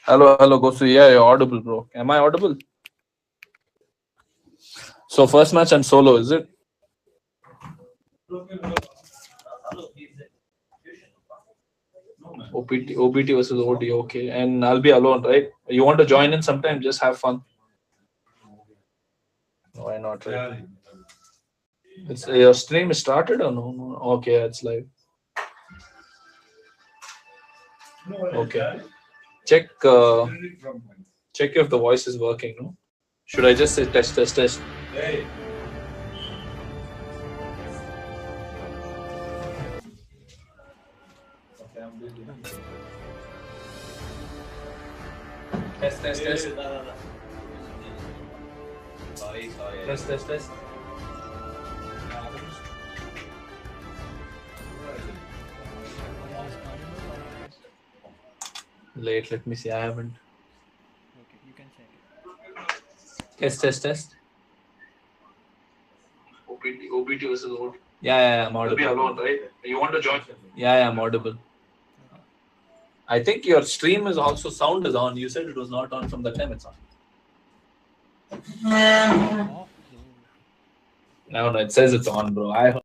Hello, hello, Gosu. Yeah, you're audible, bro. Am I audible? So first match and solo, is it? OBT versus OD. Okay, and I'll be alone, right? You want to join in sometime? Just have fun. Why not, right? It's your stream is started or no? No. Okay, it's live. Okay. Check. Check if the voice is working. No. Should I just say test, test, test? Test, test, test. Test, test, test. Late. Let me see. I haven't. Okay, you can check it. Test, test, test. OBT versus OD. Yeah, I'm audible. You'll be alone, right? You want to join? Yeah, I'm audible. Okay. I think your stream is also sound is on. You said it was not on from the time it's on. Off though. No, no, it says it's on, bro. I heard.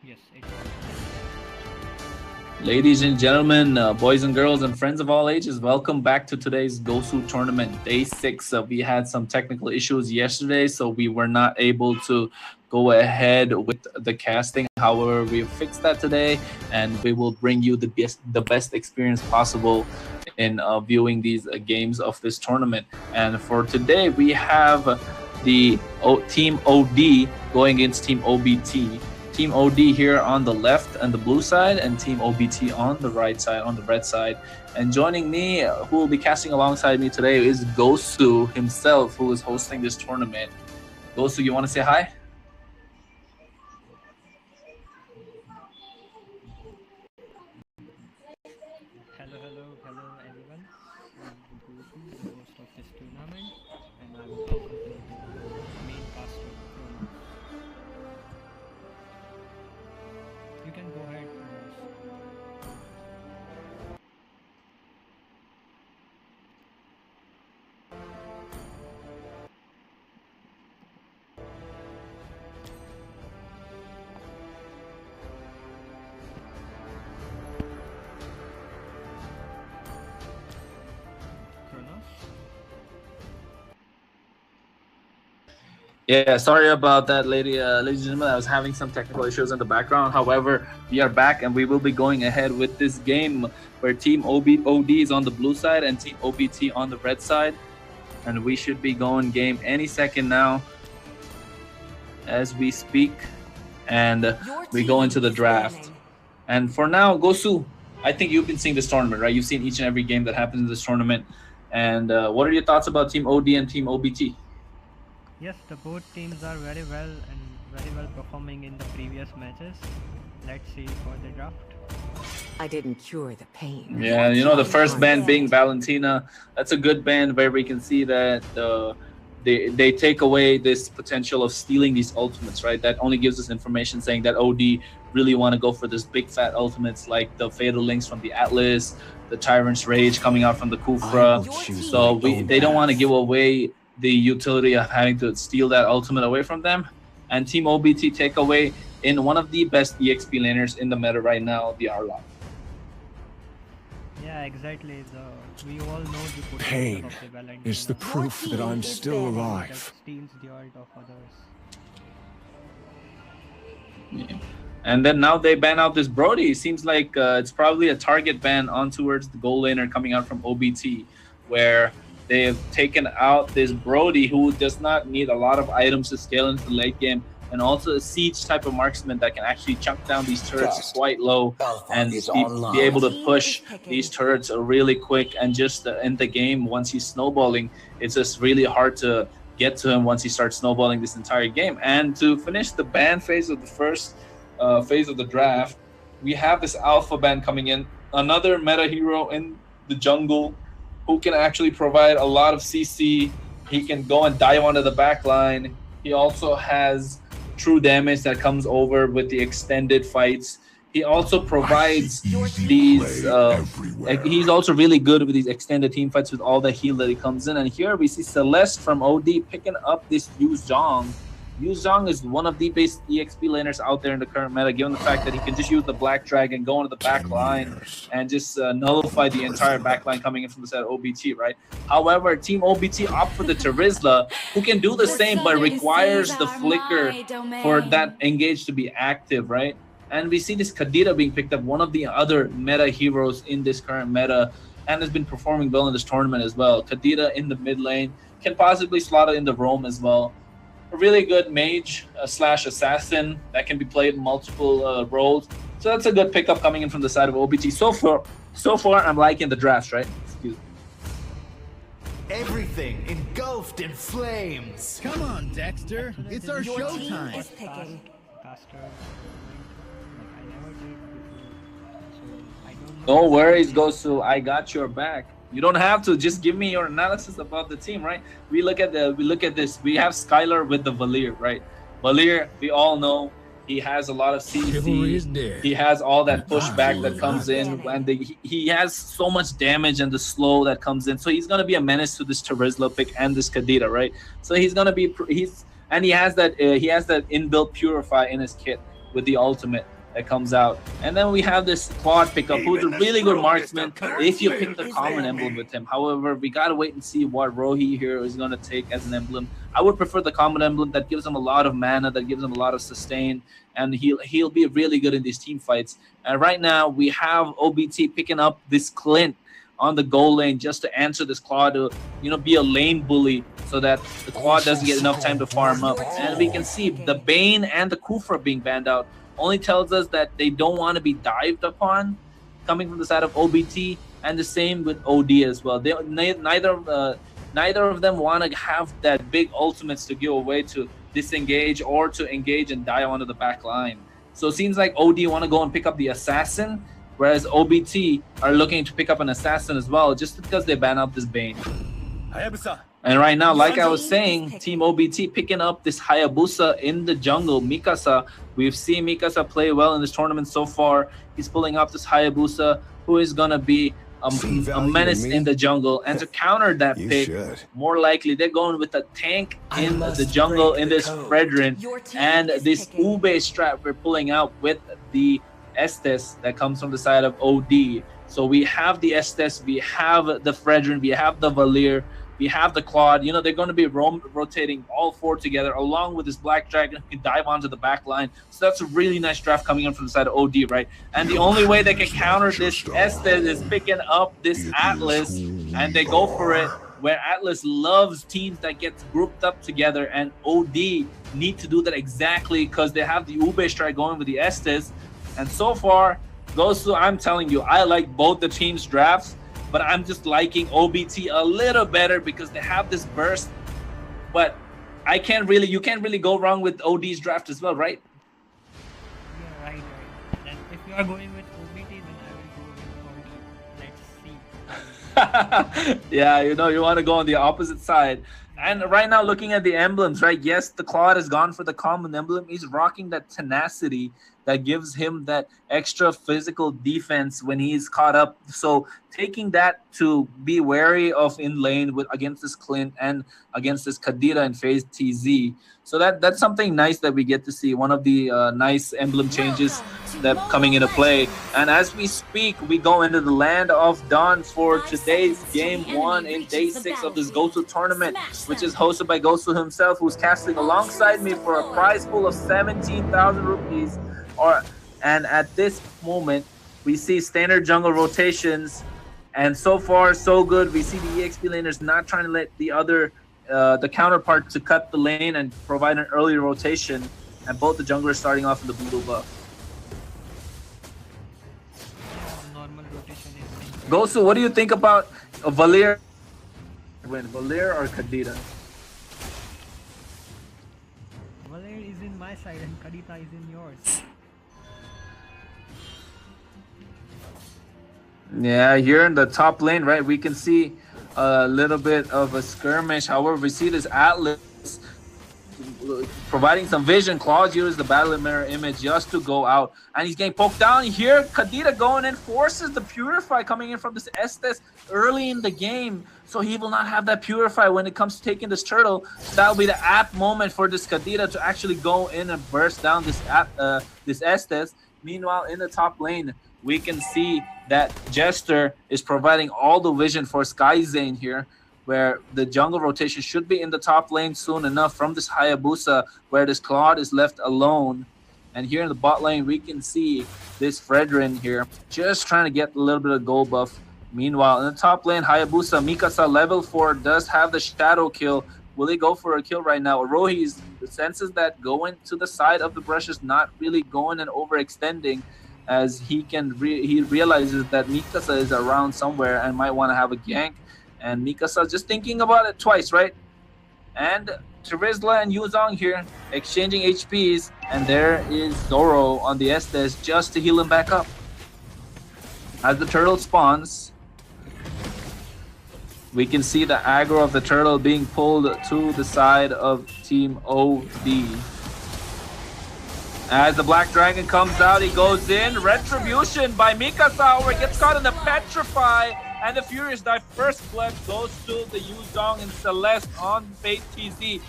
Yes, it's Ladies and gentlemen, boys and girls, and friends of all ages, welcome back to today's Gosu tournament, day 6. We had some technical issues yesterday, so we were not able to go ahead with the casting. However, we fixed that today, and we will bring you the best experience possible in viewing these games of this tournament. And for today, we have the Team OD going against Team OBT. Team OD here on the left and the blue side, and Team OBT on the right side, on the red side. And joining me, who will be casting alongside me today, is Gosu himself, who is hosting this tournament. Gosu, you want to say hi? hello everyone. I'm Gosu, the host of this tournament, and I will accompany the main caster, Kronos. You can go ahead, Kronos. Kronos? Yeah, sorry about that, ladies and gentlemen. I was having some technical issues in the background. However, we are back, and we will be going ahead with this game where Team OD is on the blue side and Team OBT on the red side. And we should be going game any second now as we speak. And we go into the draft. And for now, Gosu, I think you've been seeing this tournament, right? You've seen each and every game that happens in this tournament. And what are your thoughts about Team OD and Team OBT? Yes, the both teams are very well performing in the previous matches. Let's see for the draft. I didn't cure the pain. Yeah, you know, the first band being Valentina, that's a good band where we can see that they take away this potential of stealing these ultimates, right? That only gives us information saying that OD really want to go for this big fat ultimates like the Fatal Links from the Atlas, the Tyrant's Rage coming out from the Kufra. So they don't want to give away the utility of having to steal that ultimate away from them. And Team OBT take away in one of the best EXP laners in the meta right now, the Arlong. Yeah, exactly. We all know the potential Pain of the Valentina. is the proof that I'm still that alive. steals the ult of others. Yeah. And then now they ban out this Brody. Seems like it's probably a target ban on towards the goal laner coming out from OBT, where they have taken out this Brody who does not need a lot of items to scale into the late game, and also a siege type of marksman that can actually chunk down these turrets quite low and be able to push these turrets really quick. And just in the game, once he's snowballing, it's just really hard to get to him once he starts snowballing this entire game. And to finish the ban phase of the first phase of the draft, we have this alpha ban coming in, another meta hero in the jungle who can actually provide a lot of CC. He can go and dive onto the back line. He also has true damage that comes over with the extended fights. He also provides these he's also really good with these extended team fights with all the heal that he comes in. And here we see Celeste from OD picking up this Yu Zhong. Yu Zhong is one of the best EXP laners out there in the current meta, given the fact that he can just use the Black Dragon, go into the back line, and just nullify the entire back line coming in from the side of OBT, right? However, Team OBT opt for the Terizla, who can do the same, but requires the flicker for that engage to be active, right? And we see this Kadira being picked up, one of the other meta heroes in this current meta, and has been performing well in this tournament as well. Kadira in the mid lane, can possibly slot it in the roam as well. A really good mage slash assassin that can be played in multiple roles. So that's a good pickup coming in from the side of OBT. So far, I'm liking the draft, right? Excuse me. Everything engulfed in flames. Come on, Dexter. It's our Your team showtime. is picking. Caster, like I never did before, so I don't know. No worries, Gosu. I got your back. You don't have to. Just give me your analysis about the team, right? We look at this. We have Skylar with the Valir, right? Valir, we all know he has a lot of Chivalry is CC. dead. He has all that pushback that comes in, and he has so much damage and the slow that comes in. So he's gonna be a menace to this Terizla pick and this Kadira, right? So he's gonna be he has that inbuilt Purify in his kit with the ultimate. that comes out. And then we have this Claude pickup, who's a really good marksman if you pick the common emblem with him. However, we gotta wait and see what Rohi here is gonna take as an emblem. I would prefer the common emblem that gives him a lot of mana, that gives him a lot of sustain, and he'll be really good in these team fights. And right now we have OBT picking up this Clint on the goal lane just to answer this Claude, to be a lane bully so that the Claude doesn't get enough time to farm up. And we can see the Bane and the Kufra being banned out only tells us that they don't want to be dived upon coming from the side of OBT, and the same with OD as well. Neither of them want to have that big ultimates to give away to disengage or to engage and die onto the back line. So it seems like OD want to go and pick up the assassin, whereas OBT are looking to pick up an assassin as well, just because they ban out this Bane. And right now, like I was saying, Team OBT picking up this Hayabusa in the jungle, Mikasa. We've seen Mikasa play well in this tournament so far. He's pulling up this Hayabusa, who is going to be a menace in the jungle. And to counter that pick, more likely they're going with a tank in the jungle in this Fredrin, and this Ube strat we're pulling out with the Estes that comes from the side of OD. So we have the Estes, we have the Fredrin, we have the Valir, we have the Claude. They're going to be rotating all four together along with this Black Dragon who can dive onto the back line. So that's a really nice draft coming in from the side of OD, right? And the only way they can counter this Estes is picking up this Atlas, and they go for it, where Atlas loves teams that get grouped up together, and OD need to do that exactly because they have the Ube strike going with the Estes. And so far, Gosu, I'm telling you, I like both the teams' drafts, but I'm just liking OBT a little better because they have this burst. But you can't really go wrong with OD's draft as well, right? Yeah, right. And if you are going with OBT, then I will go with OD. Let's see. Yeah, you want to go on the opposite side. And right now, looking at the emblems, right? Yes, the Claude has gone for the common emblem. He's rocking that tenacity that gives him that extra physical defense when he's caught up. So taking that to be wary of in lane against this Clint and against this Kadira in phase TZ. So that's something nice that we get to see. One of the nice emblem changes that coming into play. And as we speak, we go into the land of Dawn for today's game 1 in day 6 of this Gosu tournament, which is hosted by Gosu himself, who's casting alongside me for a prize pool of 17,000 rupees. And at this moment, we see standard jungle rotations, and so far so good. We see the EXP laners not trying to let the counterpart to cut the lane and provide an early rotation, and both the junglers starting off in the blue buff. Normal rotation is Gosu, what do you think about Valir? Valir or Kadita? Valir is in my side and Kadita is in yours. Yeah, here in the top lane, right, we can see a little bit of a skirmish. However, we see this Atlas providing some vision. Claude uses the battle mirror image just to go out, and he's getting poked down here. Kadita going in, forces the Purify coming in from this Estes early in the game, so he will not have that Purify when it comes to taking this turtle. So that'll be the apt moment for this Kadita to actually go in and burst down this Estes. Meanwhile, in the top lane, we can see that Jester is providing all the vision for Sky Zane here, where the jungle rotation should be in the top lane soon enough from this Hayabusa, where this Claude is left alone. And here in the bot lane, we can see this Fredrin here just trying to get a little bit of gold buff. Meanwhile, in the top lane, Hayabusa, Mikasa level 4 does have the shadow kill. Will he go for a kill right now? Rohi senses that going to the side of the brush is not really going and overextending, as he realizes that Mikasa is around somewhere and might want to have a gank. And Mikasa just thinking about it twice, right? And Terizla and Yuzong here exchanging HPs, and there is Zoro on the Estes just to heal him back up. As the turtle spawns, we can see the aggro of the turtle being pulled to the side of Team OD. As the Black Dragon comes out, he goes in. Retribution by Mikasa, where he gets caught in the Petrify, and the Furious Dive first blood goes to the Yuzong and Celeste on Fate TZ.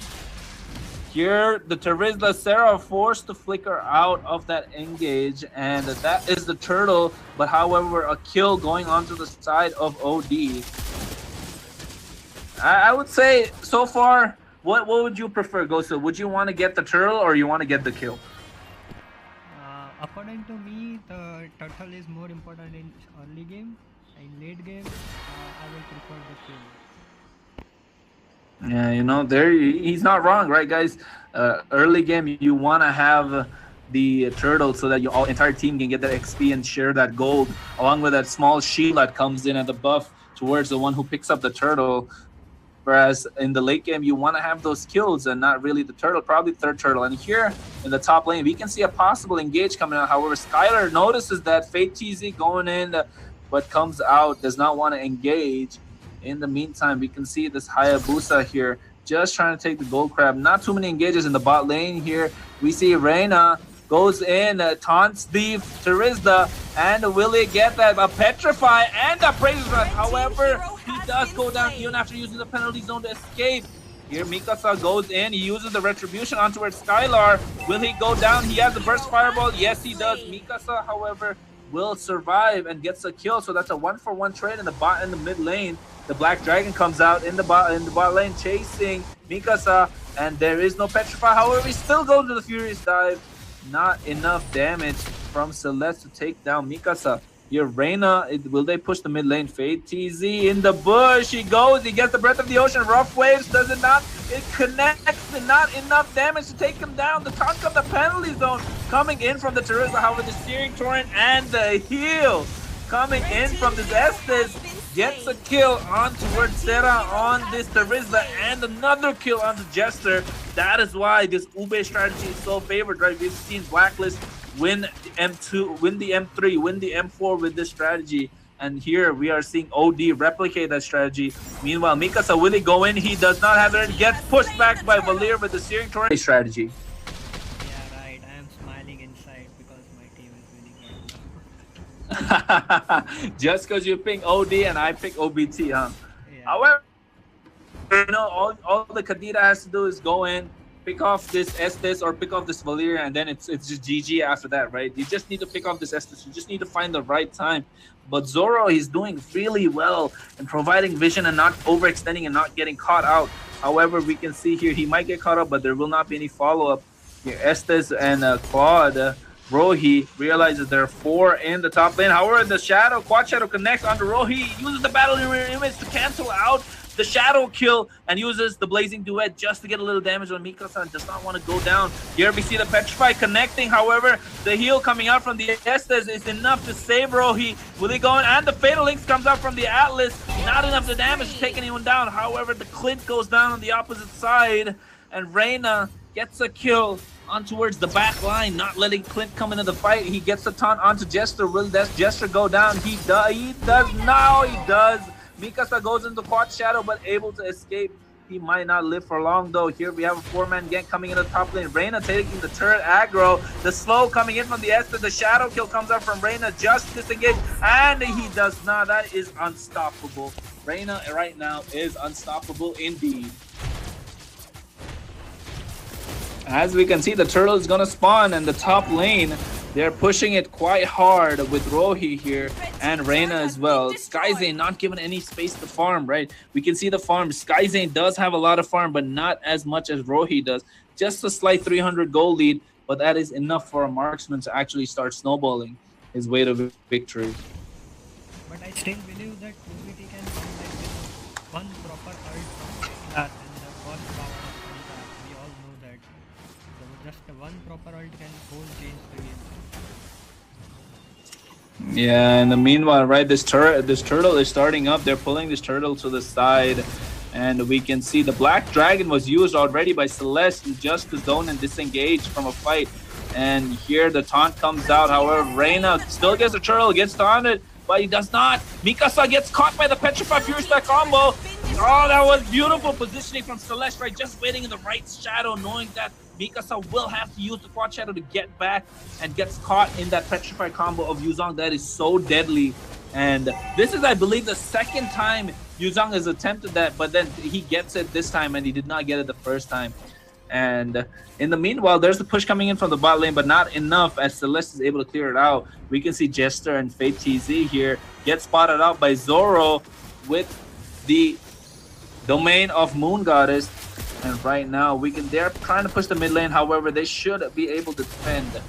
Here, the Terizla Sarah forced to flicker out of that engage, and that is the turtle. But however, a kill going onto the side of OD. I would say so far, what would you prefer, Gosu? Would you want to get the turtle or you want to get the kill? According to me, the turtle is more important in early game. In late game, I will prefer the kill. Yeah, you know, he's not wrong, right, guys? Early game, you want to have the turtle so that your entire team can get that XP and share that gold, along with that small shield that comes in at the buff towards the one who picks up the turtle. Whereas in the late game, you want to have those kills and not really the turtle, probably third turtle. And here in the top lane, we can see a possible engage coming out. However, Skylar notices that Fate TZ going in, but comes out, does not want to engage. In the meantime, we can see this Hayabusa here just trying to take the gold crab. Not too many engages in the bot lane here. We see Reina goes in, taunts the Terizla, and will he get that? A Petrify and a Praise Run. However, he does go down even after using the penalty zone to escape. Here, Mikasa goes in. He uses the Retribution onto Skylar. Will he go down? He has the Burst Fireball. Yes, he does. Mikasa, however, will survive and gets a kill. So that's a 1-for-1 trade in the bot in the mid lane. The Black Dragon comes out in the bot lane chasing Mikasa, and there is no Petrify. However, he still goes to the Furious Dive. Not enough damage from Celeste to take down Mikasa. Here, Reina, will they push the mid lane? Fade TZ in the bush. He goes, he gets the Breath of the Ocean. Rough Waves, does it not? It connects, and not enough damage to take him down. The taunt of the penalty zone coming in from the Terizla. However, the Searing Torrent and the heal coming in from this Estes gets a kill on towards Serra on this Terizla, and another kill on the Jester. That is why this Ube strategy is so favored, right? We've seen Blacklist win the M2, win the M3, win the M4 with this strategy. And here we are seeing OD replicate that strategy. Meanwhile, Mikasa, will he go in? He does not have it. Gets pushed back by Valir with the Searing Torrent strategy. Yeah, right. I am smiling inside because my team is winning right now. Just because you pick OD and I pick OBT, huh? Yeah. However, you know, all the Kadira has to do is go in, pick off this Estes or pick off this Valir, and then it's just GG after that, right? You just need to pick off this Estes. You just need to find the right time. But Zoro, he's doing really well and providing vision and not overextending and not getting caught out. However, we can see here he might get caught up, but there will not be any follow-up. Here, Estes and Claude, Rohi realizes there are 4 in the top lane. However, the Shadow, Quad Shadow connects onto Rohi, uses the Battle Mirror Image to cancel out the Shadow kill and uses the Blazing Duet just to get a little damage on Mikasa. Does not want to go down. Here we see the Petrify connecting. However, the heal coming out from the Estes is enough to save Rohi. Will he go in? And the Fatal Links comes out from the Atlas. Not enough to damage to take anyone down. However, the Clint goes down on the opposite side, and Reina gets a kill on towards the back line, not letting Clint come into the fight. He gets the taunt onto Jester. Will that Jester go down? He does. Now he does. Mikasa goes into Quad Shadow, but able to escape. He might not live for long, though. Here we have a 4-man gang coming in the top lane. Reina taking the turret aggro. The slow coming in from the Esper. The Shadow kill comes out from Reina. Just disengage, and he does not. That is unstoppable. Reina right now is unstoppable indeed. As we can see, the turtle is going to spawn in the top lane. They're pushing it quite hard with Rohi here and Reina as well. Skyzane not given any space to farm, right? We can see the farm. Skyzane does have a lot of farm, but not as much as Rohi does. Just a slight 300 gold lead, but that is enough for a marksman to actually start snowballing his way to victory. But I still believe that PUBG can come like with one proper ult from that and the one power of that. We all know that. So just one proper ult can whole change the game. Yeah, in the meanwhile, right, this turtle is starting up. They're pulling this turtle to the side, and we can see the Black Dragon was used already by Celeste just to zone and disengage from a fight. And here the taunt comes out. However, Reina still gets the turtle, gets taunted, but he does not. Mikasa gets caught by the Petrify Fury Stack combo. Oh, that was beautiful positioning from Celeste, right? Just waiting in the right shadow, knowing that Mikasa will have to use the Quad Shadow to get back, and gets caught in that Petrify combo of Yuzong. That is so deadly. And this is, I believe, the second time Yuzong has attempted that, but then he gets it this time, and he did not get it the first time. And in the meanwhile, there's the push coming in from the bot lane, but not enough as Celeste is able to clear it out. We can see Jester and Fate TZ here get spotted out by Zoro with the domain of Moon Goddess. And right now, they're trying to push the mid lane. However, they should be able to defend.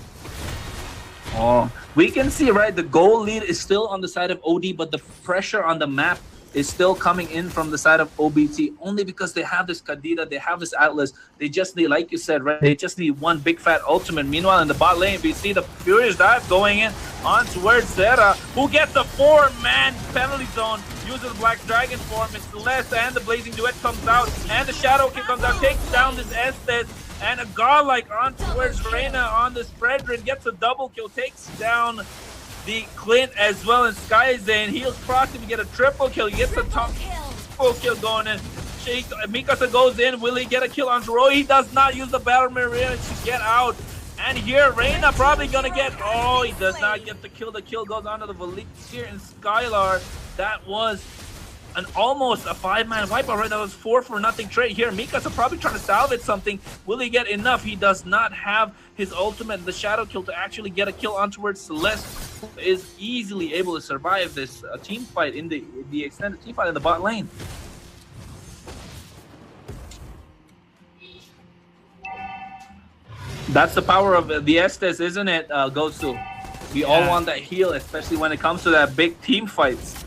Oh, we can see, right, the goal lead is still on the side of OD, but the pressure on the map is still coming in from the side of OBT only because they have this Kadita, they have this Atlas. They just need, like you said, right, they just need one big fat ultimate. Meanwhile, in the bot lane, we see the Furious Dive going in on towards Zera, who gets the 4-man penalty zone, uses Black Dragon form. It's Celeste and the Blazing Duet comes out, and the Shadow Kick comes out, takes down this Estes, and a Godlike on towards Reina on this Fredrin, gets a double kill, takes down the Clint as well, and Skyzane heals Proxy to get a triple kill. He gets a top triple kill going in. Mikasa goes in. Will he get a kill on Zoro? He does not use the Battle Marina to get out. And here, Reina probably gonna get. Oh, he does not get the kill. The kill goes on to the Valier and Skylar. That was almost a 5-man wipeout, right? That was 4-0 trade here. Mikasa probably trying to salvage something. Will he get enough? He does not have his ultimate, the shadow kill, to actually get a kill on towards Celeste, who is easily able to survive this team fight in the extended team fight in the bot lane. That's the power of the Estes, isn't it, Gosu? We all want that heal, especially when it comes to that big team fights.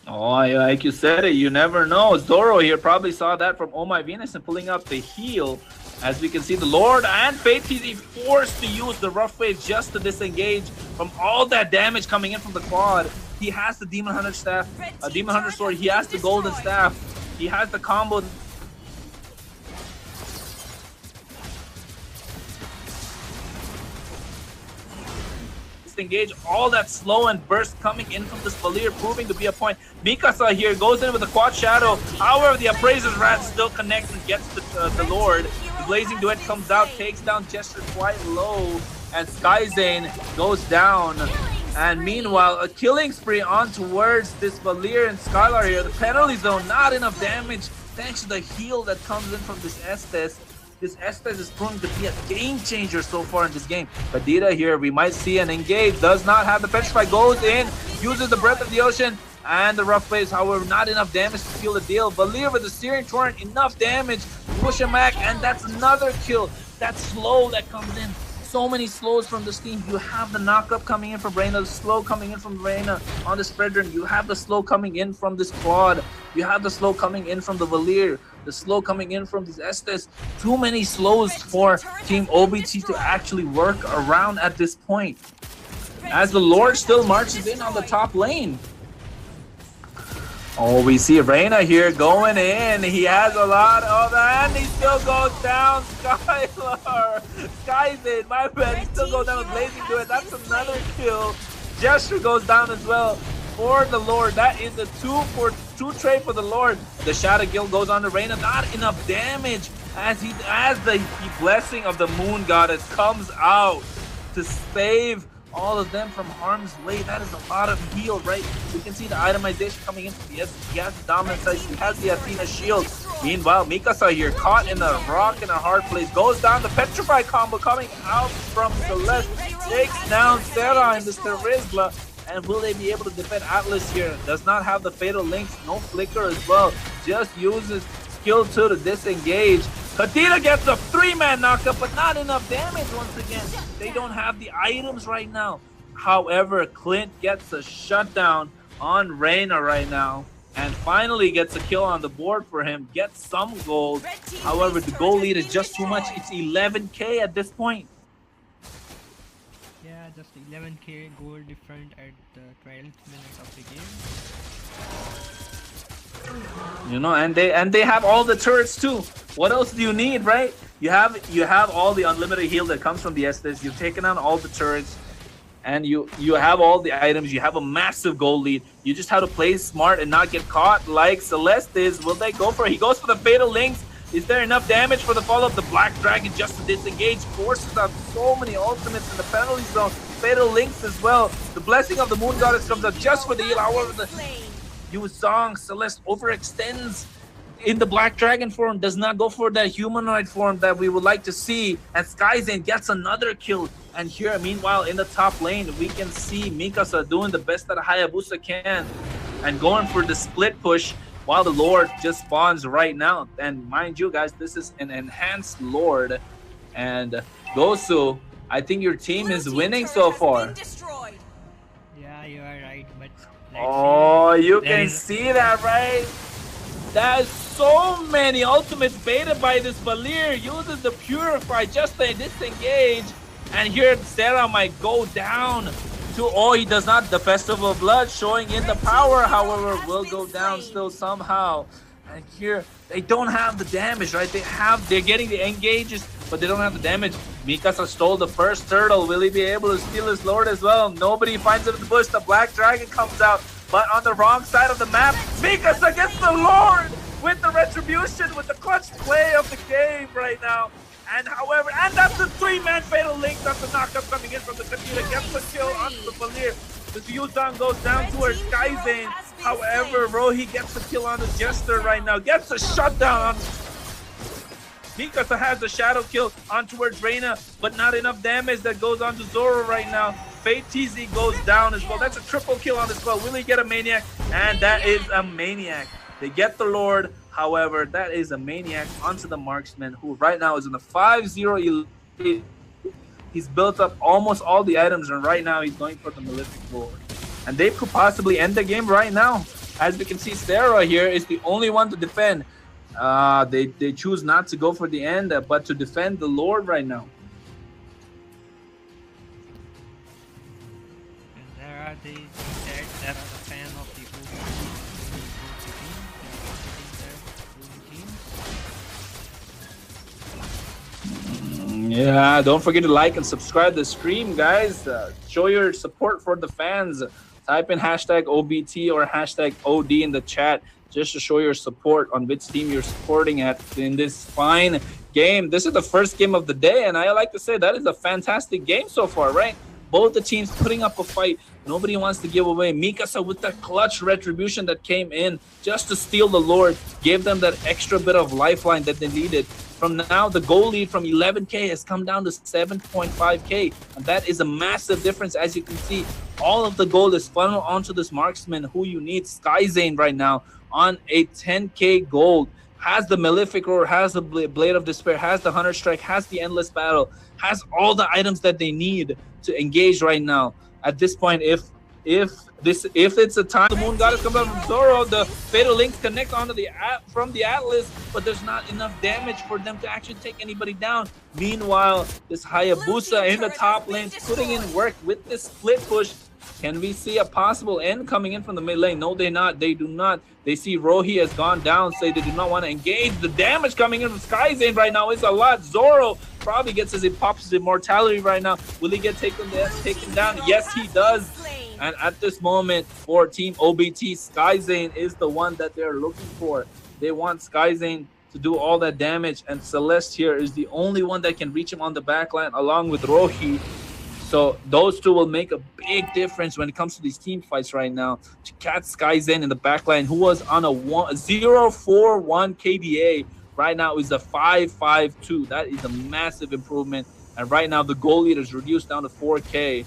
Oh, like you said it, you never know. Zoro here probably saw that from Oh My Venus and pulling up the heal. As we can see, the Lord and Fate TZ forced to use the rough wave just to disengage from all that damage coming in from the quad. He has the Demon Hunter staff, Demon Hunter sword. He has the golden staff. He has the combo. Engage all that slow and burst coming in from this Valier, proving to be a point. Mikasa here goes in with a quad shadow. However, the Appraiser's Rat still connects and gets the Lord. The Blazing Duet comes out, takes down Jester quite low, and Skyzane goes down. And meanwhile, a killing spree on towards this Valier and Skylar here. The penalty zone, not enough damage thanks to the heal that comes in from this Estes. This Estes is proving to be a game changer so far in this game. Kadita here, we might see an engage. Does not have the Petrify, goes in, uses the Breath of the Ocean and the Rough Waves. However, not enough damage to seal the deal. Valier with the Searing Torrent, enough damage. Push him back, and that's another kill. That slow that comes in. So many slows from this team. You have the knockup coming in from Reina, the slow coming in from Reina on this Fredrin. You have the slow coming in from this Quad. You have the slow coming in from the Valier. The slow coming in from these Estes. Too many slows for Team OBT to actually work around at this point. As the Lord still marches in on the top lane. Oh, we see Reina here going in. He has a lot of that, and he still goes down. Skylar, Skyzane, my bad. He still goes down with Blazing Duet. That's another kill. Gesture goes down as well for the Lord. That is a 2-for-2 trade for the Lord. The Shadow Guild goes on to Reina. Not enough damage as the blessing of the Moon Goddess comes out to save all of them from harm's way. That is a lot of heal, right? We can see the itemization coming in from the S. He has the Dominant Sight. He has the Athena shield. Meanwhile, Mikasa here caught in a rock in a hard place. Goes down the Petrify combo coming out from Celeste. Takes down Sarah in the Terizla. And will they be able to defend Atlas here? Does not have the Fatal Links. No Flicker as well. Just uses skill 2 to disengage. Kadita gets a 3-man knockup, but not enough damage once again. They don't have the items right now. However, Clint gets a shutdown on Reina right now. And finally gets a kill on the board for him. Gets some gold. However, the goal lead is just too much. It's 11k at this point. Yeah, just 11k gold different at the 12th minute of the game. You know, and they have all the turrets too. What else do you need, right? You have all the unlimited heal that comes from the Estes. You've taken on all the turrets, and you have all the items. You have a massive goal lead. You just have to play smart and not get caught like Celeste is. Will they go for it? He goes for the Fatal Links. Is there enough damage for the follow-up? The Black Dragon just to disengage forces out so many ultimates in the penalty zone. Fatal Links as well. The Blessing of the Moon Goddess comes out just for the heal. However, the Yu Zhong Celeste overextends in the Black Dragon form, does not go for that humanoid form that we would like to see. And Skyzane gets another kill. And here, meanwhile, in the top lane, we can see Mikasa doing the best that Hayabusa can and going for the split push while the Lord just spawns right now. And mind you, guys, this is an enhanced Lord. And Gosu, I think your team is winning so far. Yeah, you are right, but oh, you can see that, right? There's so many ultimates baited by this Valir. Uses the Purify just to disengage. And here Sarah might go down to, oh, he does not. The Festival of Blood showing in the power, however, will go down still somehow. And here, they don't have the damage, right? They're getting the engages, but they don't have the damage. Mikasa stole the first turtle. Will he be able to steal his Lord as well? Nobody finds him in the bush. The Black Dragon comes out, but on the wrong side of the map, Mikasa gets the Lord with the retribution, with the clutch play of the game right now. And however, and that's the 3-man fatal link. That's the knockup coming in from the Katira. Gets the kill onto the Valir. The Yuzan goes down towards Skyzane. However, Rohi gets the kill on the Jester right now. Gets a shutdown on. Mikasa has the shadow kill on towards Reina, but not enough damage that goes on to Zoro right now. Fate TZ goes down as well. That's a triple kill on this well. Will he get a Maniac? And that is a Maniac. They get the Lord. However, that is a Maniac onto the Marksman, who right now is in the 5-0 elite. He's built up almost all the items, and right now he's going for the Malefic Lord. And they could possibly end the game right now. As we can see, Sarah here is the only one to defend. They choose not to go for the end, but to defend the Lord right now. And there are the fan of the Yeah, don't forget to like and subscribe the stream, guys. Show your support for the fans. Type in hashtag OBT or hashtag OD in the chat just to show your support on which team you're supporting at in this fine game. This is the first game of the day, and I like to say that is a fantastic game so far, right? Both the teams putting up a fight. Nobody wants to give away. Mikasa with that clutch retribution that came in just to steal the Lord, gave them that extra bit of lifeline that they needed. From now, the goal lead from 11K has come down to 7.5K, and that is a massive difference. As you can see, all of the gold is funneled onto this Marksman, who you need, Skyzane, right now on a 10K gold. Has the Malefic Roar, has the Blade of Despair, has the Hunter Strike, has the Endless Battle, has all the items that they need to engage right now. At this point, if it's a time the Moon Goddess comes out from Zoro, the Fatal Links connect onto the from the Atlas, but there's not enough damage for them to actually take anybody down. Meanwhile, this Hayabusa in the top lane putting in work with this split push. Can we see a possible end coming in from the mid lane? No, they do not. They see Rohi has gone down, say they do not want to engage. The damage coming in from Skyzane right now is a lot. Zoro probably gets he pops his immortality right now. Will he get taken down? Yes, he does. And at this moment, for Team OBT, Skyzane is the one that they're looking for. They want Skyzane to do all that damage, and Celeste here is the only one that can reach him on the backline along with Rohi. So those two will make a big difference when it comes to these team fights right now. To catch Skyzane in the backline, who was on a 0.41 KDA, right now is a 5.52. That is a massive improvement. And right now, the goal lead is reduced down to 4K.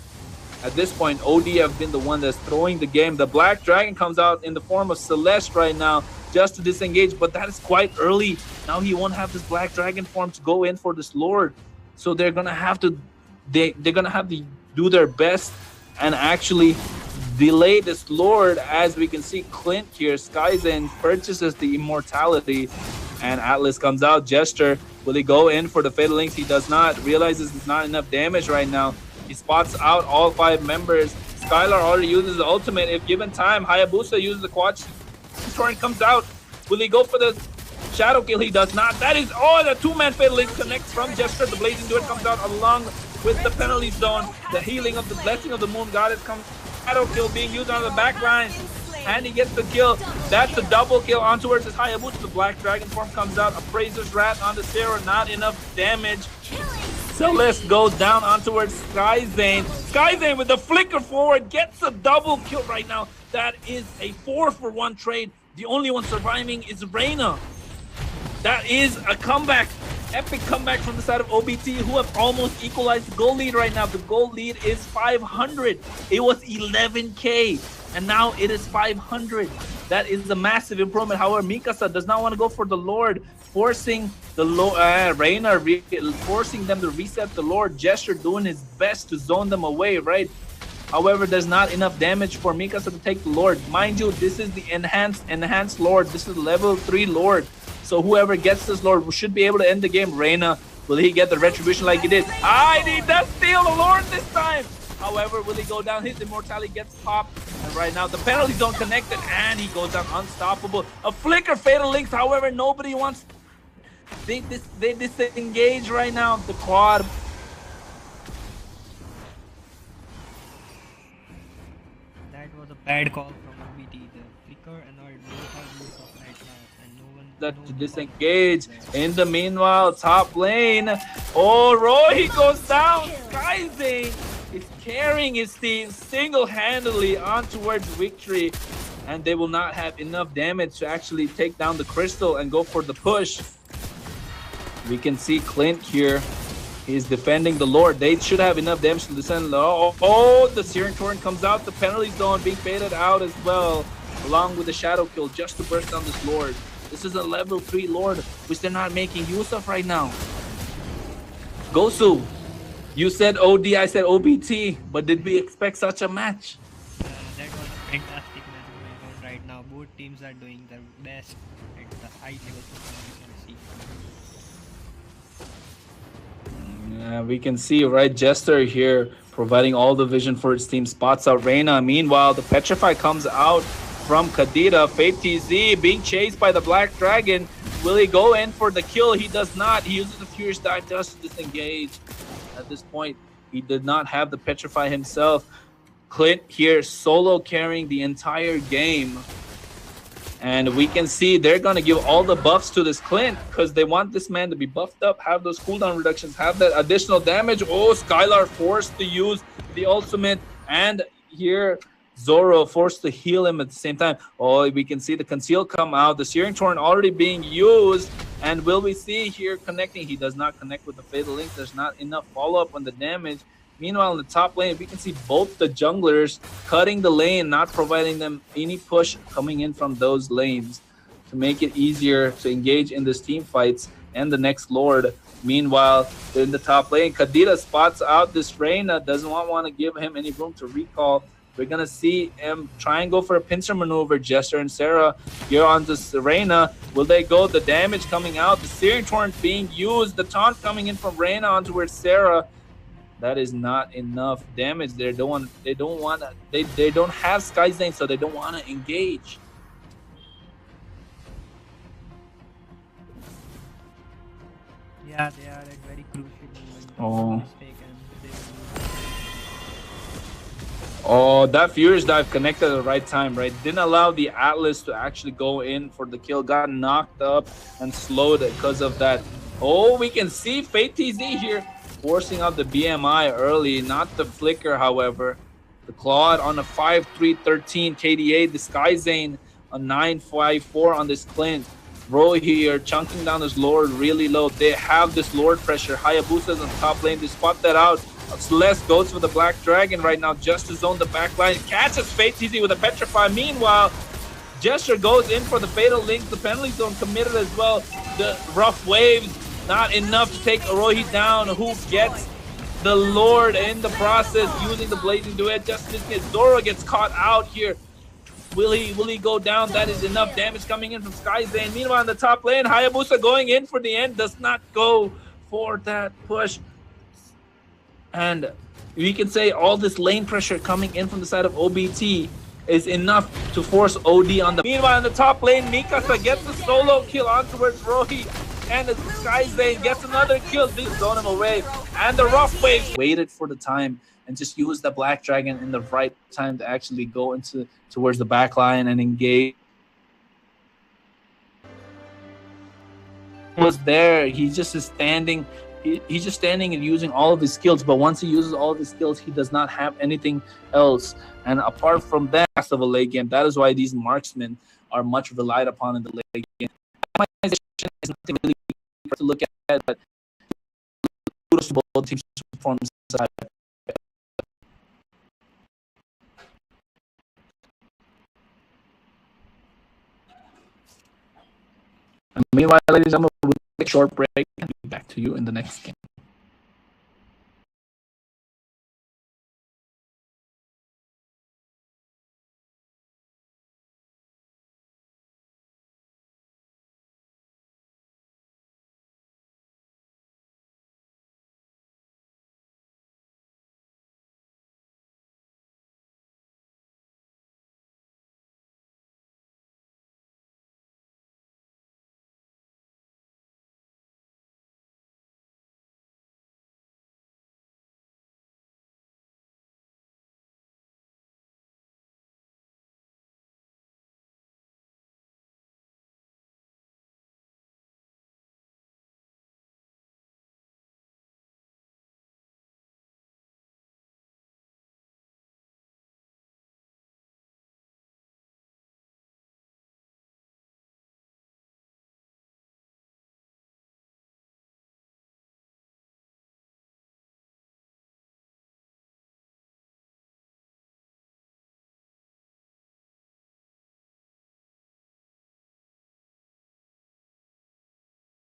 At this point, OD have been the one that's throwing the game. The Black Dragon comes out in the form of Celeste right now just to disengage, but that is quite early. Now he won't have this Black Dragon form to go in for this Lord. So they're going to have to do their best and actually delay this Lord. As we can see, Clint here, Skyzane purchases the immortality, and Atlas comes out. Jester, will he go in for the Fatal Links? He does not. Realizes it's not enough damage right now. He spots out all 5 members. Skylar already uses the ultimate. If given time, Hayabusa uses the quad. Torrent comes out. Will he go for the shadow kill? He does not. That is all. The 2-man Fatal Link connects from Jester. The Blazing Duet comes out along with the penalty zone. The healing of the Blessing of the Moon Goddess comes. Shadow kill being used on the back line, and he gets the kill. That's the double kill on towards his Hayabusa. The Black Dragon form comes out. Appraiser's Wrath on the Sarah. Not enough damage. Celeste goes down on towards Skyzane. Skyzane with the flicker forward gets a double kill right now. That is a 4-for-1 trade. The only one surviving is Reina. That is a comeback. Epic comeback from the side of OBT, who have almost equalized the goal lead right now. The goal lead is 500. It was 11K, and now it is 500. That is a massive improvement. However, Mikasa does not want to go for the Lord, forcing the Reina, forcing them to reset the Lord. Gesture doing his best to zone them away, right? However, there's not enough damage for Mikasa to take the Lord. Mind you, this is the enhanced Lord. This is level 3 Lord. So whoever gets this Lord should be able to end the game. Reina, will he get the retribution like he did? He does steal the Lord this time. However, will he go down? His immortality gets popped. And right now, the penalties don't connect it. And he goes down unstoppable. A flicker, fatal links. However, nobody wants... They disengage right now. The quad. That was a bad call from OBT. The flicker annoyed both our use of right now, and no one That to disengage. In the meanwhile, top lane. Oh, Roy goes down. Skyzane is carrying his team single-handedly on towards victory, and they will not have enough damage to actually take down the crystal and go for the push. We can see Clint here. He's defending the Lord. They should have enough damage to descend. Oh, the Searing Torrent comes out. The penalty zone being baited out as well, along with the Shadow Kill just to burst down this Lord. This is a level 3 Lord, which they're not making use of right now. Gosu, you said OD, I said OBT, but did we expect such a match? That was a fantastic match going on right now. Both teams are doing their best at the high level performance we can see. Yeah, we can see, right? Jester here providing all the vision for his team. Spots out Reina. Meanwhile, the Petrify comes out from Kadira. Fate TZ being chased by the Black Dragon. Will he go in for the kill? He does not. He uses the Furious Dive just to disengage. At this point, he did not have the Petrify himself. Clint here solo carrying the entire game. And we can see they're going to give all the buffs to this Clint because they want this man to be buffed up, have those cooldown reductions, have that additional damage. Oh, Skylar forced to use the ultimate, and here Zoro forced to heal him at the same time. Oh, we can see the Conceal come out. The Searing Torrent already being used. And will we see here connecting? He does not connect with the Fatal Link. There's not enough follow-up on the damage. Meanwhile, in the top lane, we can see both the junglers cutting the lane, not providing them any push coming in from those lanes to make it easier to engage in this team fights and the next Lord. Meanwhile, in the top lane, Kadira spots out this Reina, doesn't want to give him any room to recall. We're going to see him try and go for a pincer maneuver. Jester and Sarah here on this Reina. Will they go? The damage coming out. The Searing Torrent being used. The taunt coming in from Reina onto where Sarah. That is not enough damage there. They don't have Skyzane, so they don't want to engage. Yeah, they are at very crucial moment. Oh. Oh, that Furious Dive connected at the right time, right? Didn't allow the Atlas to actually go in for the kill. Got knocked up and slowed because of that. Oh, we can see Fate TZ here forcing out the BMI early. Not the Flicker, however. The Claude on a 5-3-13 KDA. The Skyzane a 9-5-4 on this Clint. Bro here chunking down this Lord really low. They have this Lord pressure. Hayabusa's on top lane. They spot that out. Celeste goes for the Black Dragon right now just to zone the back line. Catches Fate TZ with a Petrify. Meanwhile, Gesture goes in for the Fatal Link. The penalty zone committed as well. The Rough Waves, not enough to take Orohi down, who gets the Lord in the process using the Blazing Duet. Just missing it. Zoro gets caught out here. Will he go down? That is enough damage coming in from Skyzane. Meanwhile, in the top lane, Hayabusa going in for the end. Does not go for that push. And we can say all this lane pressure coming in from the side of OBT is enough to force OD on the... Meanwhile, in the top lane, Mikasa gets a solo kill on towards Rohi. And the Skyzane gets another kill. They zone him away. And the Rough Waves waited for the time and just used the Black Dragon in the right time to actually go towards the back line and engage. Was there. He just is standing. He's just standing and using all of his skills, but once he uses all of his skills, he does not have anything else. And apart from that, of a late game, that is why these marksmen are much relied upon in the late game. Is It's nothing really to look at, but kudos to both teams' performance. And meanwhile, ladies and gentlemen, we'll take a short break and be back to you in the next game.